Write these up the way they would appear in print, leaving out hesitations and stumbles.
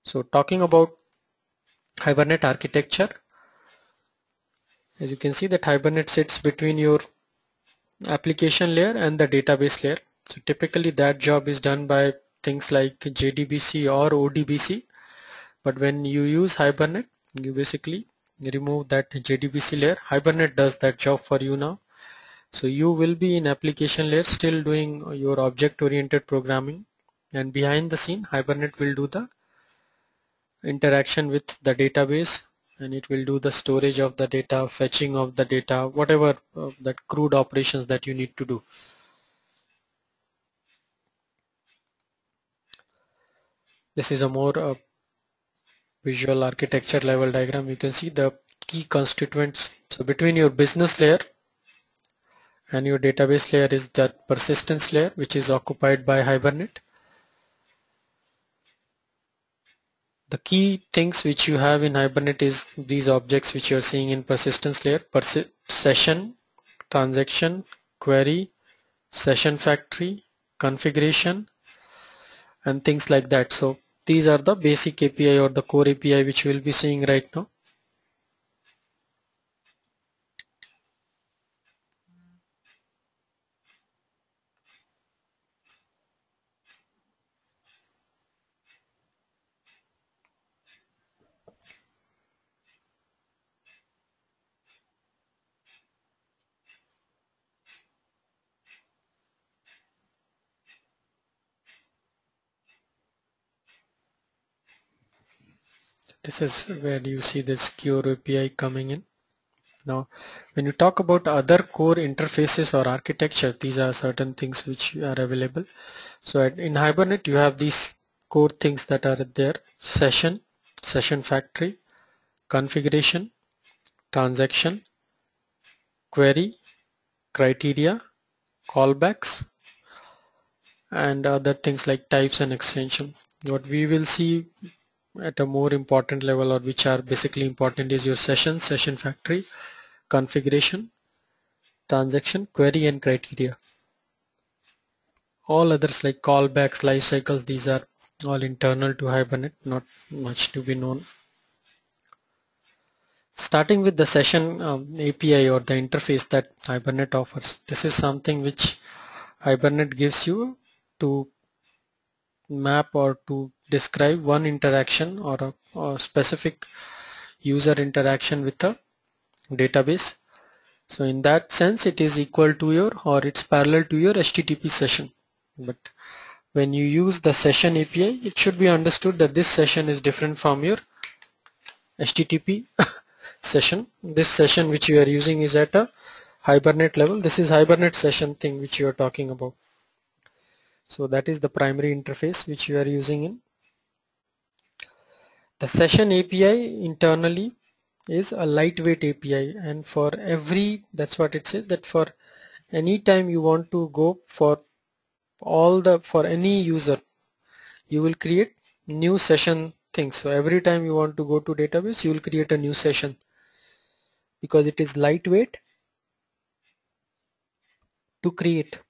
So talking about Hibernate architecture, as you can see that Hibernate sits between your application layer and the database layer. So typically that job is done by things like JDBC or ODBC, but when you use Hibernate, you basically remove that JDBC layer. Hibernate does that job for you now. So you will be in application layer still doing your object-oriented programming, and behind the scene Hibernate will do the interaction with the database, and it will do the storage of the data, fetching of the data, whatever that crude operations that you need to do. This is a more visual architecture level diagram. You can see the key constituents. So between your business layer and your database layer is that persistence layer, which is occupied by Hibernate. The key things which you have in Hibernate is these objects which you are seeing in persistence layer: session, transaction, query, session factory, configuration, and things like that. So these are the basic API or the core API which we will be seeing right now. This is where you see this core API coming in. Now, when you talk about other core interfaces or architecture, these are certain things which are available. So in Hibernate, you have these core things that are there: session, session factory, configuration, transaction, query, criteria, callbacks, and other things like types and extensions. What we will see at a more important level, or which are basically important, is your session, session factory, configuration, transaction, query, and criteria. All others like callbacks, life cycles, these are all internal to Hibernate, not much to be known. Starting with the session API or the interface that Hibernate offers. This is something which Hibernate gives you to map or to describe one interaction or a specific user interaction with a database. So in that sense, it is equal to your, or it's parallel to your HTTP session. But when you use the session API, it should be understood that this session is different from your HTTP session. This session which you are using is at a Hibernate level. This is Hibernate session thing which you are talking about. So that is the primary interface which you are using in. The session API internally is a lightweight API, and for every, that's what it says, that for any time you want to go for for any user, you will create new session things. So every time you want to go to database, you will create a new session because it is lightweight to create.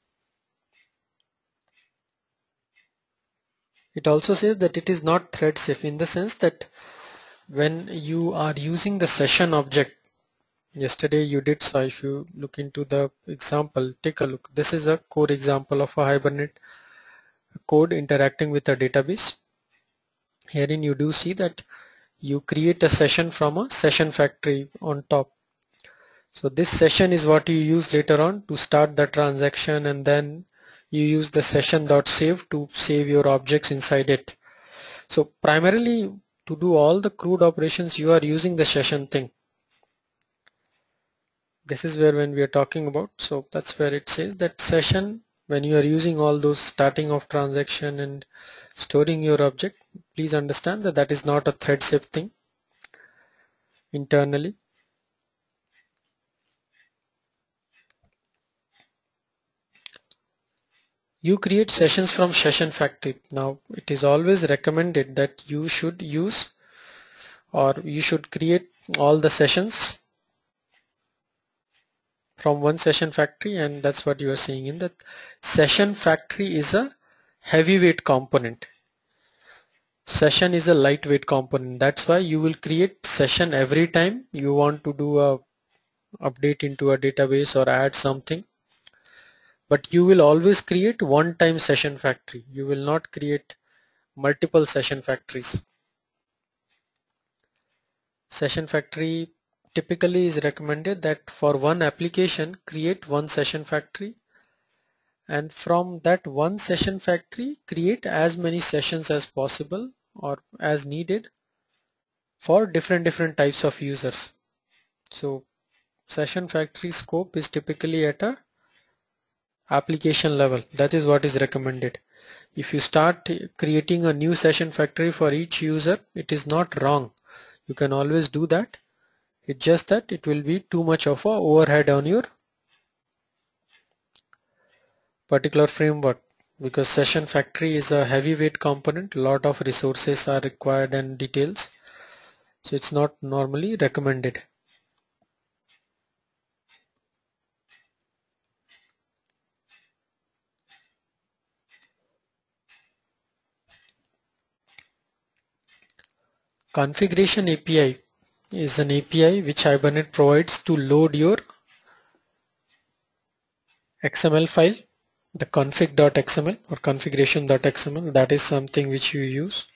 It also says that it is not thread safe, in the sense that when you are using the session object, yesterday you did, so if you look into the example, take a look. This is a core example of a Hibernate code interacting with a database. Herein you do see that you create a session from a session factory on top. So this session is what you use later on to start the transaction, and then you use the session.save to save your objects inside it. So primarily to do all the crude operations, you are using the session thing. This is where when we are talking about, so that's where it says that session, when you are using all those starting of transaction and storing your object, please understand that that is not a thread safe thing internally. You create sessions from session factory. Now it is always recommended that you should use, or you should create all the sessions from one session factory, and that's what you are seeing in that session factory is a heavyweight component. Session is a lightweight component. That's why you will create session every time you want to do a update into a database or add something. But you will always create one-time session factory. You will not create multiple session factories. Session factory typically is recommended that for one application create one session factory, and from that one session factory create as many sessions as possible or as needed for different types of users. So session factory scope is typically at a application level. That is what is recommended. If you start creating a new session factory for each user, it is not wrong. You can always do that. It's just that it will be too much of a overhead on your particular framework, because session factory is a heavyweight component. A lot of resources are required and details, so it's not normally recommended. Configuration API is an API which Hibernate provides to load your XML file, the config.xml or configuration.xml. That is something which you use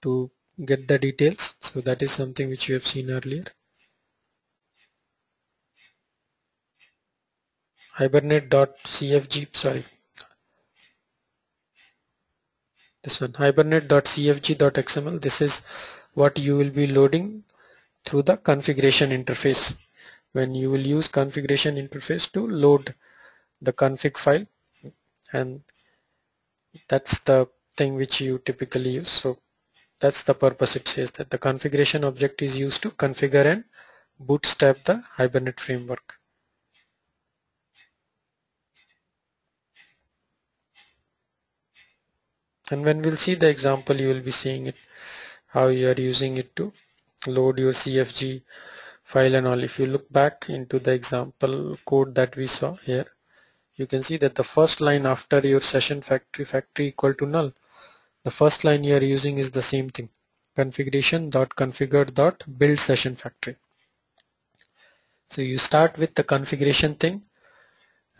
to get the details. So that is something which you have seen earlier. Hibernate.cfg, sorry, this one, hibernate.cfg.xml. This is what you will be loading through the configuration interface. When you will use configuration interface to load the config file, and that's the thing which you typically use. So that's the purpose. It says that the configuration object is used to configure and bootstrap the Hibernate framework. And when we'll see the example, you will be seeing it, how you are using it to load your CFG file and all. If you look back into the example code that we saw here, you can see that the first line after your session factory equal to null, the first line you are using is the same thing, configuration.configure.build session factory. So you start with the configuration thing,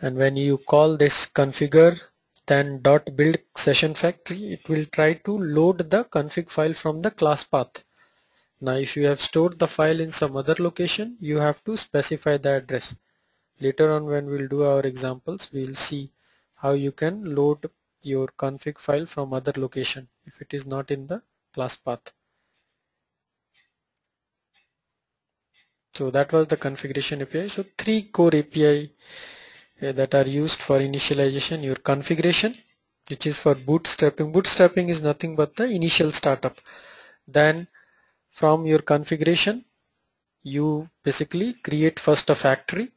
and when you call this configure then .build session factory, it will try to load the config file from the class path. Now if you have stored the file in some other location, you have to specify the address. Later on when we'll do our examples, we'll see how you can load your config file from other location if it is not in the class path. So that was the configuration API. So three core API that are used for initialization. Your configuration, which is for bootstrapping. Bootstrapping is nothing but the initial startup. Then from your configuration, you basically create first a factory.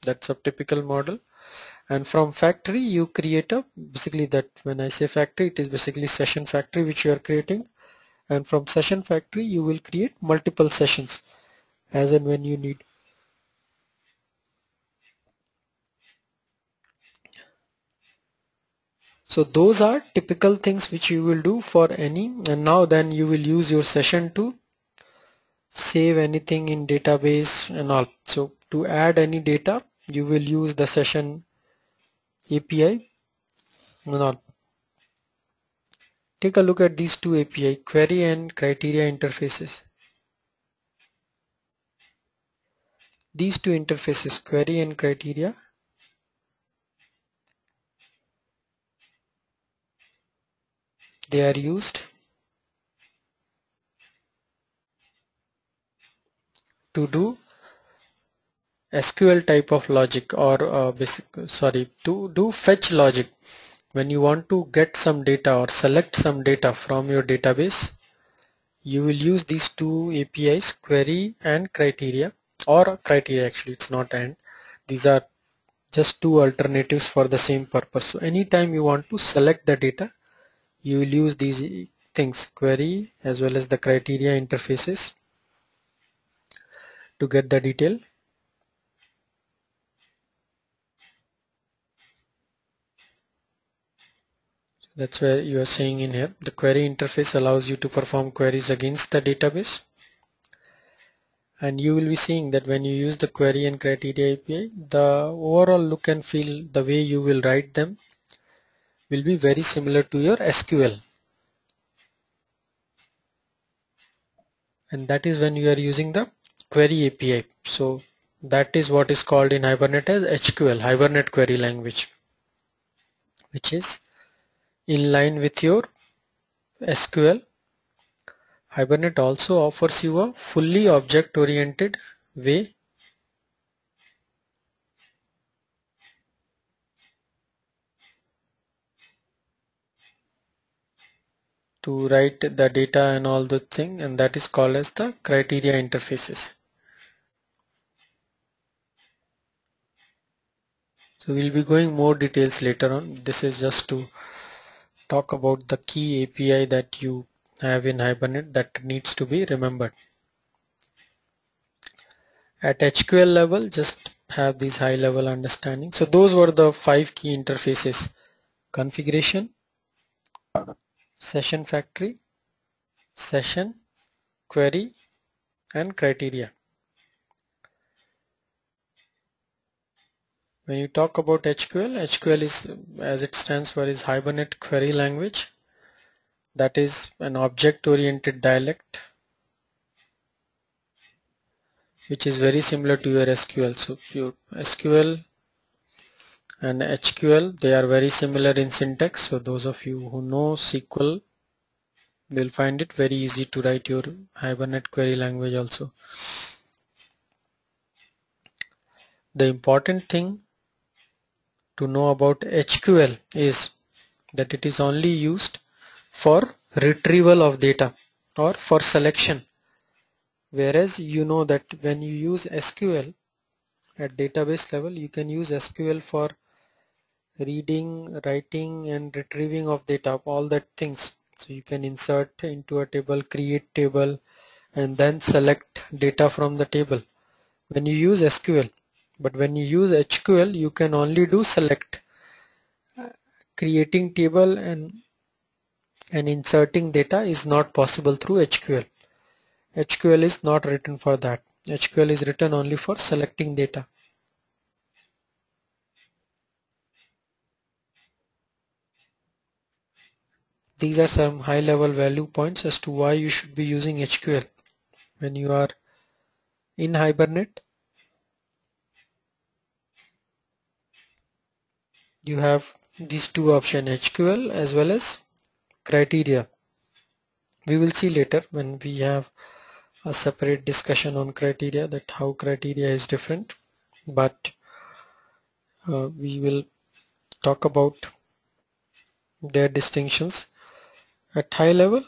That's a typical model. And from factory, you create a, basically that when I say factory, it is basically session factory which you are creating. And from session factory, you will create multiple sessions as and when you need. So those are typical things which you will do for any, and now then you will use your session to save anything in database and all. So to add any data, you will use the session API and all. Take a look at these two API, query and criteria interfaces. These two interfaces, query and criteria, they are used to do SQL type of logic, or to do fetch logic. When you want to get some data or select some data from your database, you will use these two APIs, query and criteria, or criteria actually, it's not and. These are just two alternatives for the same purpose. So anytime you want to select the data, you will use these things, query as well as the criteria interfaces, to get the detail. That's where you are saying in here, the query interface allows you to perform queries against the database. And you will be seeing that when you use the query and criteria API, the overall look and feel, the way you will write them will be very similar to your SQL. And that is when you are using the query API. So that is what is called in Hibernate as HQL, Hibernate query language, which is in line with your SQL. Hibernate also offers you a fully object-oriented way to write the data and all the thing, and that is called as the criteria interfaces. So we'll be going more details later on. This is just to talk about the key API that you have in Hibernate that needs to be remembered. At HQL level, just have these high level understanding. So those were the 5 key interfaces: configuration, session factory, session, query, and criteria. When you talk about HQL, HQL is, as it stands for, is Hibernate Query Language. That is an object-oriented dialect which is very similar to your SQL. So your SQL and HQL, they are very similar in syntax. So those of you who know SQL will find it very easy to write your Hibernate query language also. The important thing to know about HQL is that it is only used for retrieval of data or for selection, whereas you know that when you use SQL at database level, you can use SQL for reading, writing, and retrieving of data, all that things. So you can insert into a table, create table, and then select data from the table when you use SQL. But when you use HQL, you can only do select. Creating table and inserting data is not possible through HQL. HQL is not written for that. HQL is written only for selecting data. These are some high level value points as to why you should be using HQL when you are in Hibernate. You have these two options, HQL as well as criteria. We will see later when we have a separate discussion on criteria, that how criteria is different, but we will talk about their distinctions. At high level,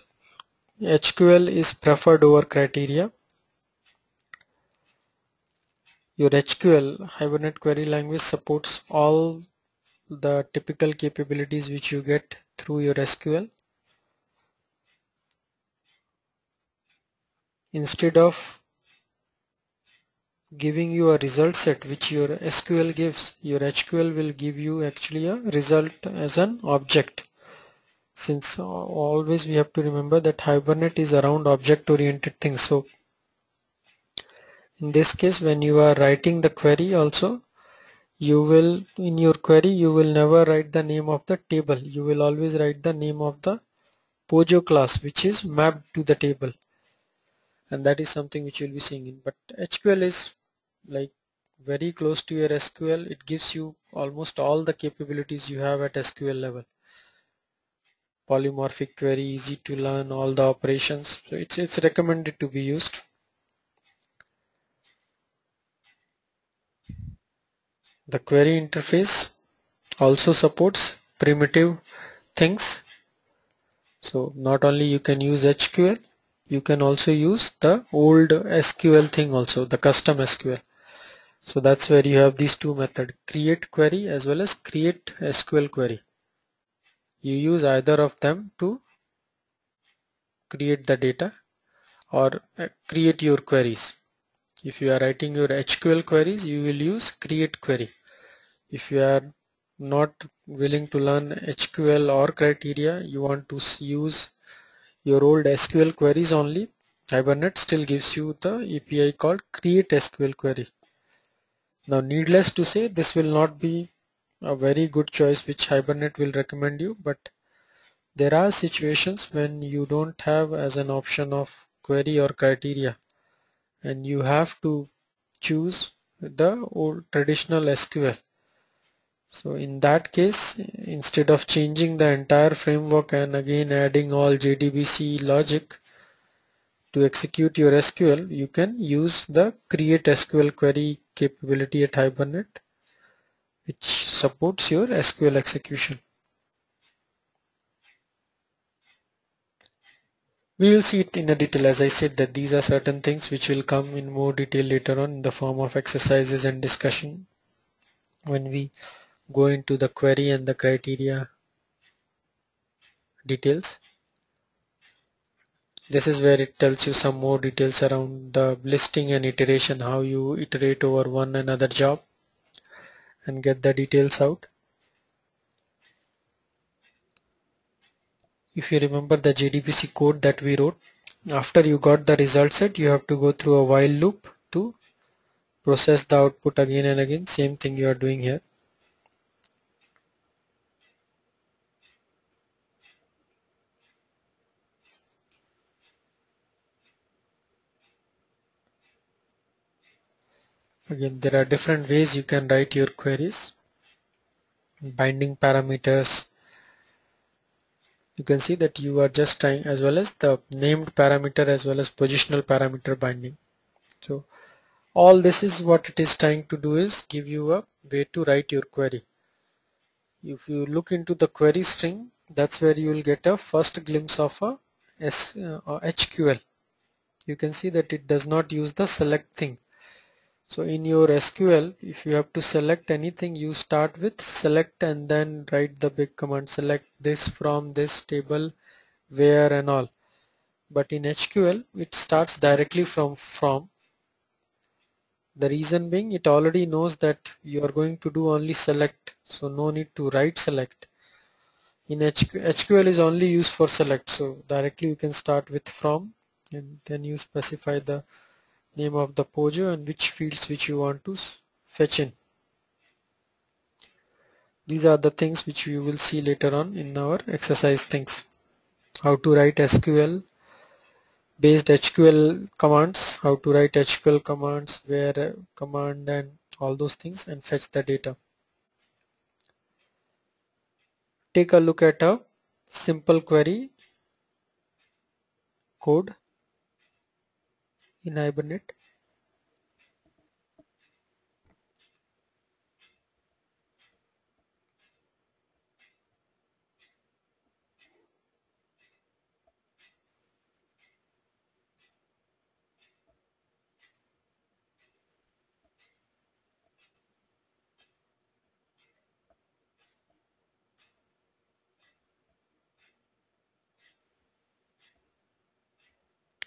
HQL is preferred over criteria. Your HQL, Hibernate Query Language, supports all the typical capabilities which you get through your SQL. Instead of giving you a result set which your SQL gives, your HQL will give you actually a result as an object. Since always we have to remember that Hibernate is around object oriented things. So in this case, when you are writing the query also, you will, in your query, you will never write the name of the table. You will always write the name of the Pojo class which is mapped to the table, and that is something which you will be seeing in. But HQL is like very close to your SQL. It gives you almost all the capabilities you have at SQL level. Polymorphic query, easy to learn, all the operations. So it's recommended to be used. The query interface also supports primitive things. So not only you can use HQL, you can also use the old SQL thing also, the custom SQL. So that's where you have these two methods, create query as well as create SQL query. You use either of them to create the data or create your queries. If you are writing your HQL queries, you will use create query. If you are not willing to learn HQL or criteria, you want to use your old SQL queries only, Hibernate still gives you the API called create SQL query. Now needless to say, this will not be a very good choice which Hibernate will recommend you, but there are situations when you don't have as an option of query or criteria and you have to choose the old traditional SQL. So in that case, instead of changing the entire framework and again adding all JDBC logic to execute your SQL, you can use the create SQL query capability at Hibernate, which supports your SQL execution. We will see it in a detail. As I said, that these are certain things which will come in more detail later on in the form of exercises and discussion when we go into the query and the criteria details. This is where it tells you some more details around the listing and iteration, how you iterate over one another job and get the details out. If you remember the JDBC code that we wrote, after you got the result set, you have to go through a while loop to process the output again and again. Same thing you are doing here. Again, there are different ways you can write your queries. Binding parameters. You can see that you are just trying, as well as the named parameter as well as positional parameter binding. So all this is what it is trying to do is give you a way to write your query. If you look into the query string, that's where you will get a first glimpse of a HQL. You can see that it does not use the select thing. So in your SQL, if you have to select anything, you start with select and then write the big command, select this from this table, where and all. But in HQL, it starts directly from. The reason being, it already knows that you are going to do only select, so no need to write select. In HQL is only used for select, so directly you can start with from and then you specify the name of the POJO and which fields which you want to fetch in. These are the things which you will see later on in our exercise things. How to write SQL based HQL commands, how to write HQL commands, where command and all those things and fetch the data. Take a look at a simple query code in Hibernate.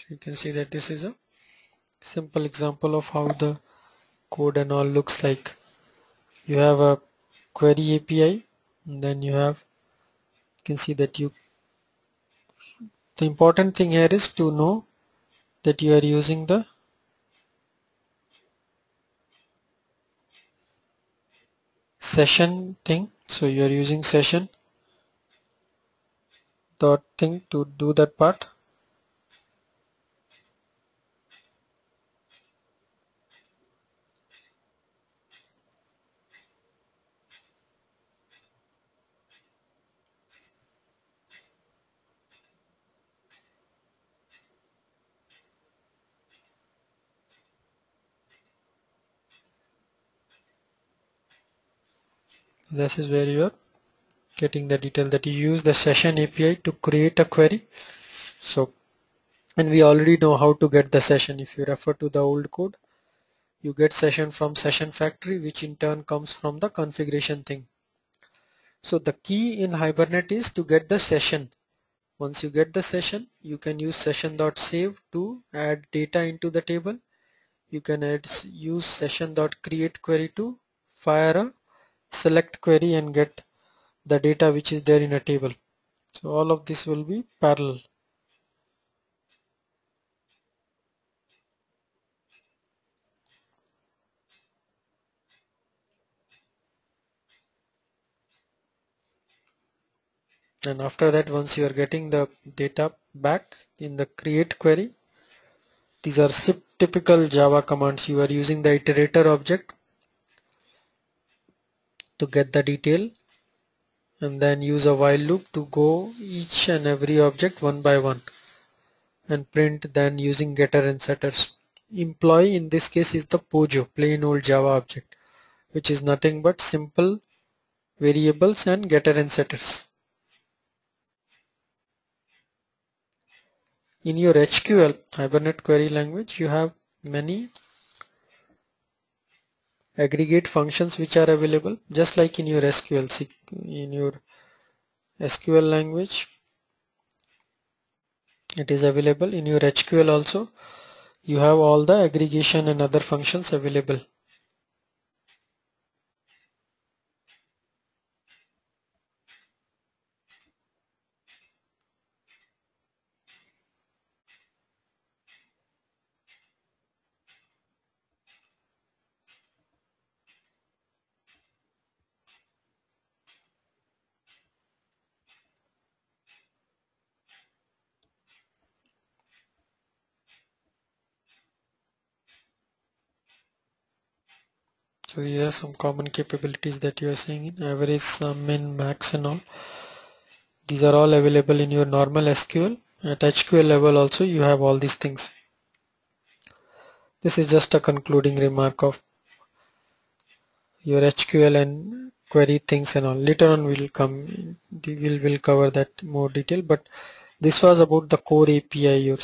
You can see that this is a simple example of how the code and all looks like. You have a query API and then you can see that the important thing here is to know that you are using the session thing. So you are using session dot thing to do that part. This is where you are getting the detail that you use the session API to create a query. So, and we already know how to get the session. If you refer to the old code, you get session from session factory, which in turn comes from the configuration thing. So the key in Hibernate is to get the session. Once you get the session, you can use session.save to add data into the table. You can use session.create query to fire a select query and get the data which is there in a table. So all of this will be parallel. And after that, once you are getting the data back in the create query, these are typical Java commands. You are using the iterator object to get the detail and then use a while loop to go each and every object one by one and print, then using getter and setters. Employee in this case is the POJO, plain old Java object, which is nothing but simple variables and getter and setters. In your HQL, Hibernate query language, you have many aggregate functions which are available, just like in your SQL. In your SQL language, it is available. In your HQL also, you have all the aggregation and other functions available. So these are some common capabilities that you are seeing in average, sum, min, max and all. These are all available in your normal SQL. At HQL level also you have all these things. This is just a concluding remark of your HQL and query things and all. Later on we'll cover that more detail, but this was about the core API, your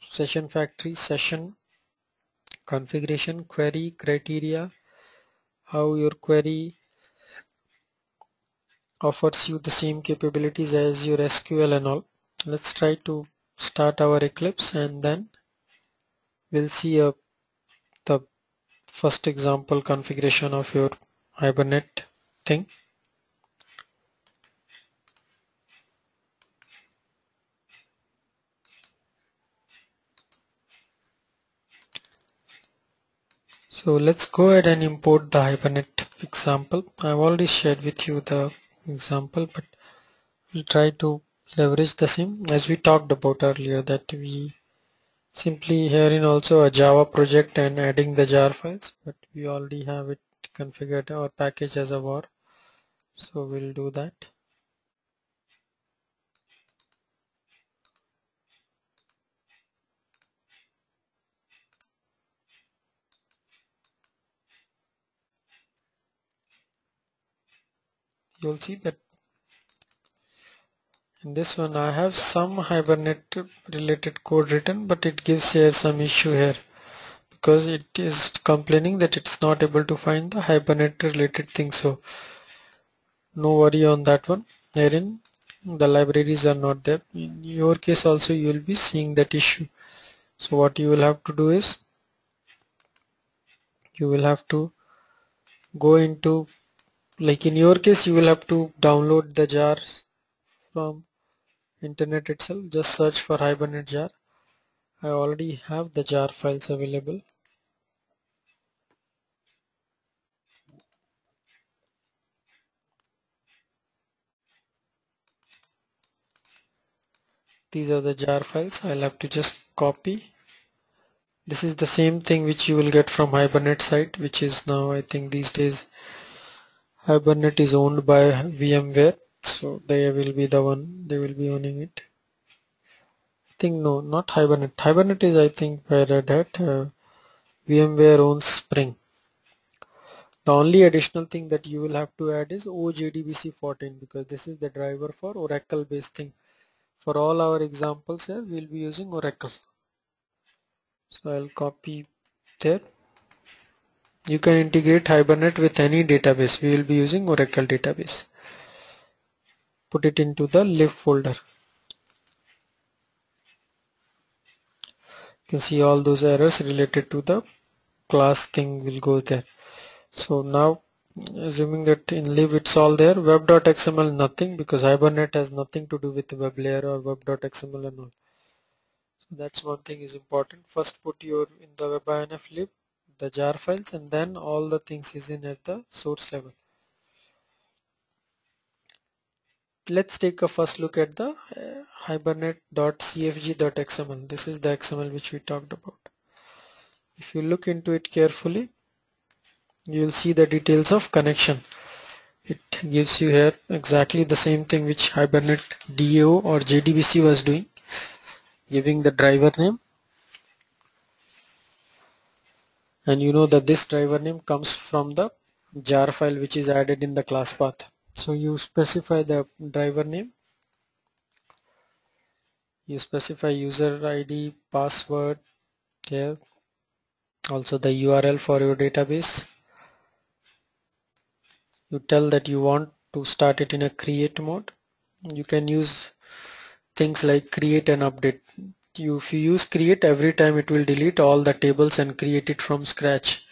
session factory, session configuration, query criteria, how your query offers you the same capabilities as your SQL and all. Let's try to start our Eclipse and then we'll see the first example configuration of your Hibernate thing. So let's go ahead and import the Hibernate example. I've already shared with you the example, but we'll try to leverage the same as we talked about earlier, that we simply here in also a Java project and adding the jar files, but we already have it configured our package as a var, so we'll do that. You'll see that in this one I have some Hibernate related code written, but it gives here some issue here because it is complaining that it's not able to find the Hibernate related thing. So no worry on that one. Herein the libraries are not there. In your case also you will be seeing that issue. So what you will have to do is you will have to go into, like in your case you will have to download the jars from internet itself. Just search for Hibernate jar. I already have the jar files available. These are the jar files. I'll have to just copy. This is the same thing which you will get from Hibernate site, which is now, I think these days Hibernate is owned by VMware, so they will be the one, they will be owning it. I think no, not Hibernate. Hibernate is, I think, by Red Hat. VMware owns Spring. The only additional thing that you will have to add is OJDBC 14, because this is the driver for Oracle based thing. For all our examples here, we'll be using Oracle. So I'll copy there. You can integrate Hibernate with any database. We will be using Oracle database. Put it into the lib folder. You can see all those errors related to the class thing will go there. So now Assuming that in lib it's all there. Web.xml nothing, because Hibernate has nothing to do with the web layer or web.xml and all. So that's one thing is important. First put your in the web.inf lib the jar files, and then all the things is in at the source level. Let's take a first look at the hibernate.cfg.xml. This is the XML which we talked about. If you look into it carefully, you will see the details of connection. It gives you here exactly the same thing which Hibernate DAO or JDBC was doing, giving the driver name, and you know that this driver name comes from the jar file which is added in the class path. So you specify the driver name, you specify user ID, password here, also the URL for your database. You tell that you want to start it in a create mode. You can use things like create and update. If you use create, every time it will delete all the tables and create it from scratch.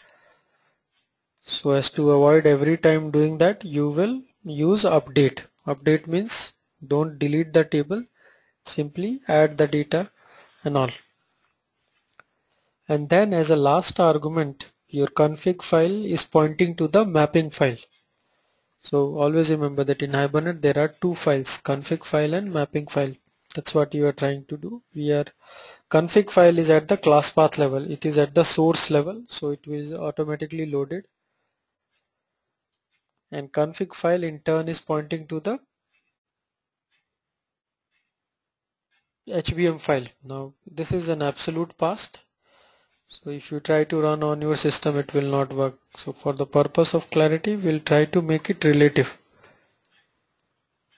So as to avoid every time doing that, you will use update. Update means don't delete the table, simply add the data and all. And then as a last argument, your config file is pointing to the mapping file. So always remember that in Hibernate there are two files, config file and mapping file. That's what you are trying to do. Config file is at the class path level. It is at the source level, so it is automatically loaded. And config file in turn is pointing to the HBM file. Now this is an absolute past. So if you try to run on your system, it will not work. So for the purpose of clarity, we'll try to make it relative.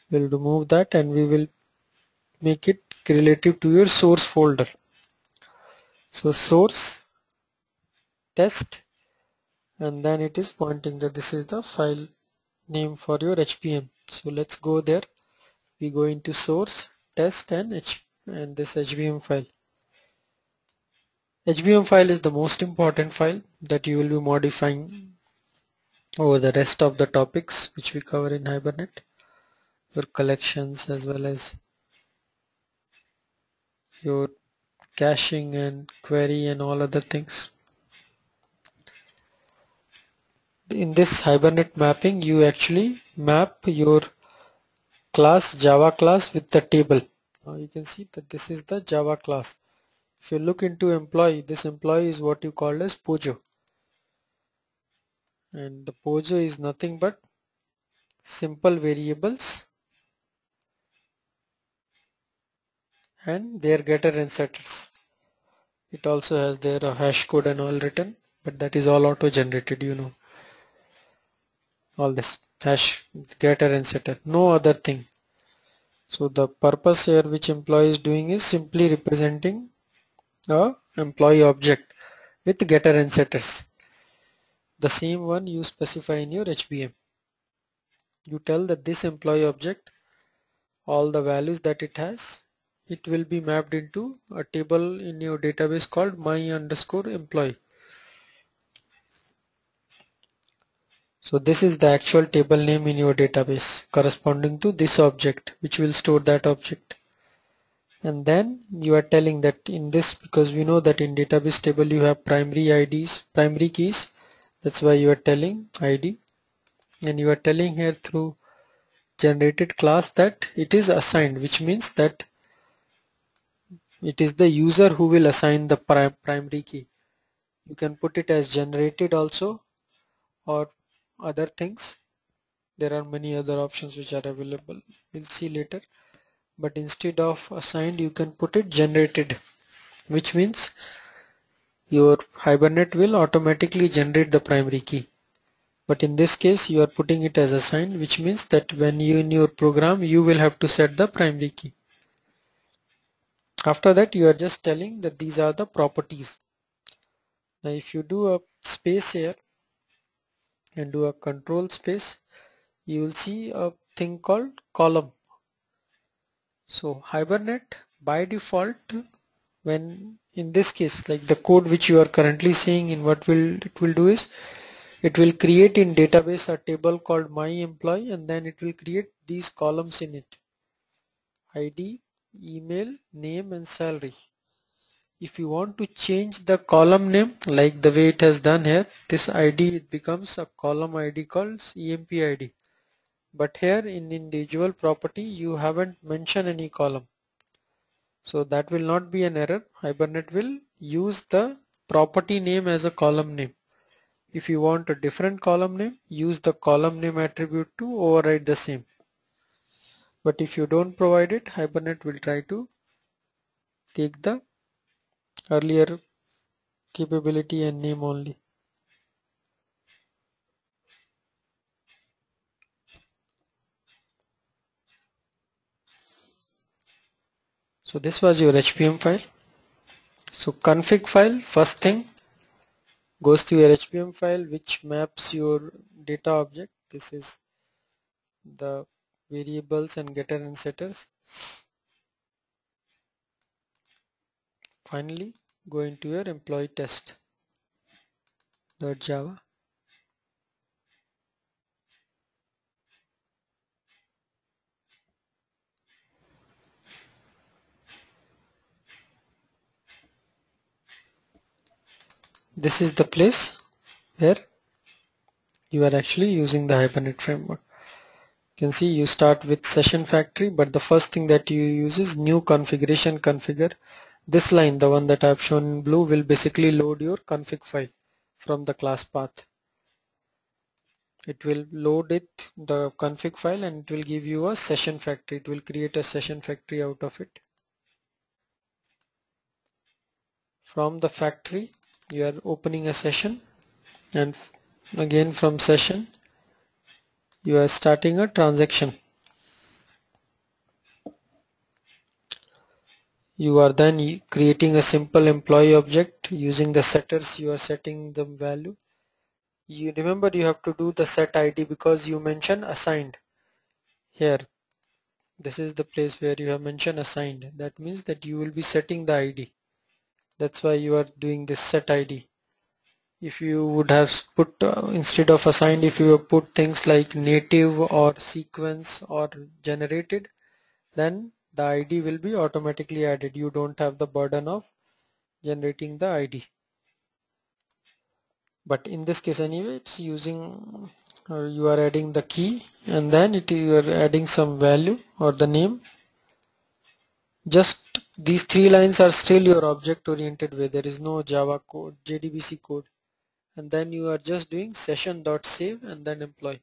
We'll remove that and we will make it relative to your source folder. So source test, and then it is pointing that this is the file name for your HPM. So let's go there. We go into source, test, and this HBM file. HBM file is the most important file that you will be modifying over the rest of the topics which we cover in Hibernate, your collections as well as your caching and query and all other things. In this Hibernate mapping, you actually map your class, Java class, with the table. Now you can see that this is the Java class. If you look into employee, this employee is what you call as Pojo, and the Pojo is nothing but simple variables and their getter and setters. It also has their hash code and all written, but that is all auto generated, you know, all this hash, getter and setter, no other thing. So the purpose here which employee is doing is simply representing a employee object with getter and setters, the same one you specify in your HBM. You tell that this employee object, all the values that it has, it will be mapped into a table in your database called my_employee. So this is the actual table name in your database corresponding to this object, which will store that object. And then you are telling that in this, because we know that in database table you have primary IDs, primary keys, that's why you are telling ID, and you are telling here through generated class that it is assigned, which means that it is the user who will assign the primary key. You can put it as generated also or other things. There are many other options which are available, we'll see later, but instead of assigned you can put it generated, which means your Hibernate will automatically generate the primary key. But in this case you are putting it as assigned, which means that when you in your program you will have to set the primary key. After that you are just telling that these are the properties. Now if you do a space here and do a control space, you will see a thing called column. So Hibernate by default, when in this case like the code which you are currently seeing in, what it will do is It will create in database a table called my employee, and then it will create these columns in it: ID, email, name, and salary. If you want to change the column name like the way it has done here, this ID, it becomes a column ID called EMP ID. But here in individual property you haven't mentioned any column, so that will not be an error. Hibernate will use the property name as a column name. If you want a different column name, use the column name attribute to override the same. But if you don't provide it, Hibernate will try to take the earlier capability and name only. So this was your HPM file. So config file, first thing, goes to your HPM file which maps your data object. This is the variables and getter and setters. Finally, go into your employee test.java. This is the place where you are actually using the Hibernate framework. You can see you start with session factory, but the first thing that you use is new configuration configure. This line, the one that I have shown in blue, will basically load your config file from the class path. It will load it, the config file, and it will give you a session factory. It will create a session factory out of it. From the factory you are opening a session, and again from session you are starting a transaction. You are then creating a simple employee object using the setters. You are setting the value. You remember you have to do the set ID because you mentioned assigned here. This is the place where you have mentioned assigned. That means that you will be setting the ID. That's why you are doing this set ID. If you would have put instead of assigned, if you have put things like native or sequence or generated, then the ID will be automatically added. You don't have the burden of generating the ID. But in this case anyway, it's using you are adding the key, and then you are adding some value or the name. Just these 3 lines are still your object oriented way. There is no Java code, JDBC code. And then you are just doing session.save and then employee.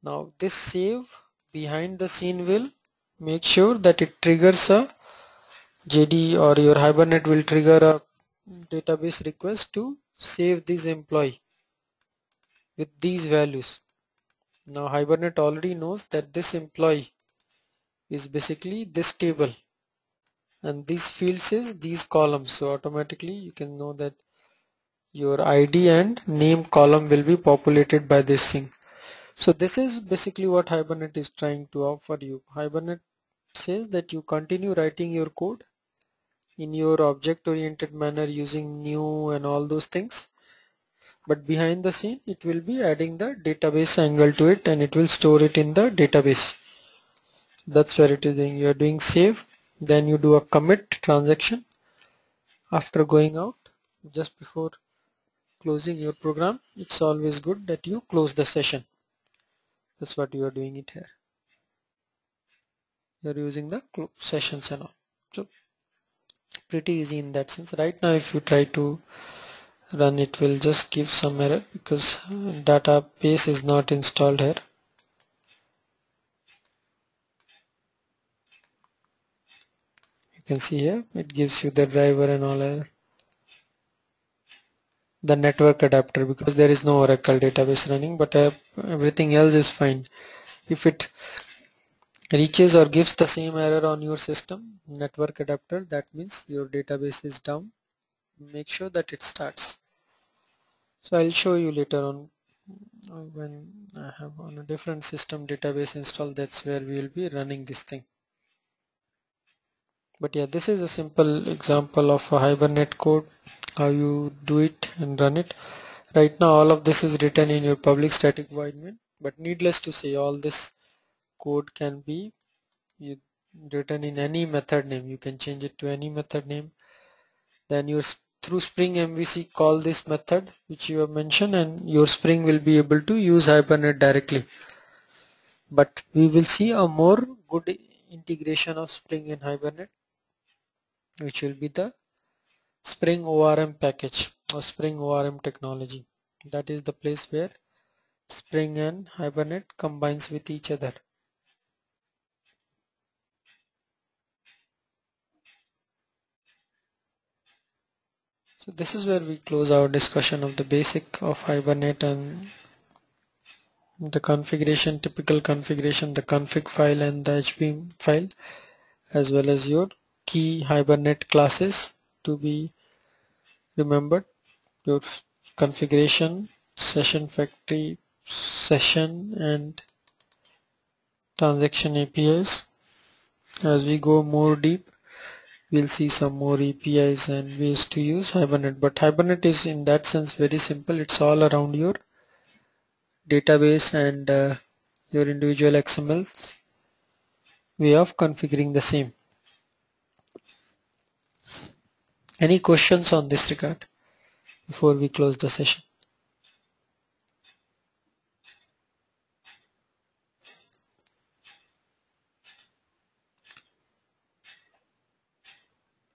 Now this save behind the scene will make sure that it triggers a JD, or your Hibernate will trigger a database request to save this employee with these values. Now Hibernate already knows that this employee is basically this table, and these fields is these columns. So automatically you can know that your ID and name column will be populated by this thing. So this is basically what Hibernate is trying to offer you. Hibernate says that you continue writing your code in your object oriented manner using new and all those things, but behind the scene it will be adding the database angle to it, and it will store it in the database. That's where it is doing. You are doing save, then you do a commit transaction after going out. Just before closing your program, it's always good that you close the session. That's what you are doing it here. You are using the sessions and all. So pretty easy in that sense. Right now if you try to run, it will just give some error because database is not installed here. You can see here it gives you the driver and all error. The network adapter, because there is no Oracle database running, but everything else is fine. If it reaches or gives the same error on your system, network adapter, that means your database is down. Make sure that it starts. So I'll show you later on when I have on a different system database installed. That's where we will be running this thing. But yeah, this is a simple example of a Hibernate code, how you do it and run it. Right now all of this is written in your public static void main, but needless to say all this code can be written in any method name. You can change it to any method name. Then you through Spring MVC call this method which you have mentioned, and your Spring will be able to use Hibernate directly. But we will see a more good integration of Spring in Hibernate, which will be the Spring ORM package or Spring ORM technology. That is the place where Spring and Hibernate combines with each other. So this is where we close our discussion of the basic of Hibernate and the configuration, typical configuration, the config file and the HB file, as well as your key Hibernate classes to be remembered, your configuration, session factory, session and transaction APIs. As we go more deep, we'll see some more APIs and ways to use Hibernate. But Hibernate is in that sense very simple. It's all around your database and your individual XML way of configuring the same. Any questions on this regard before we close the session?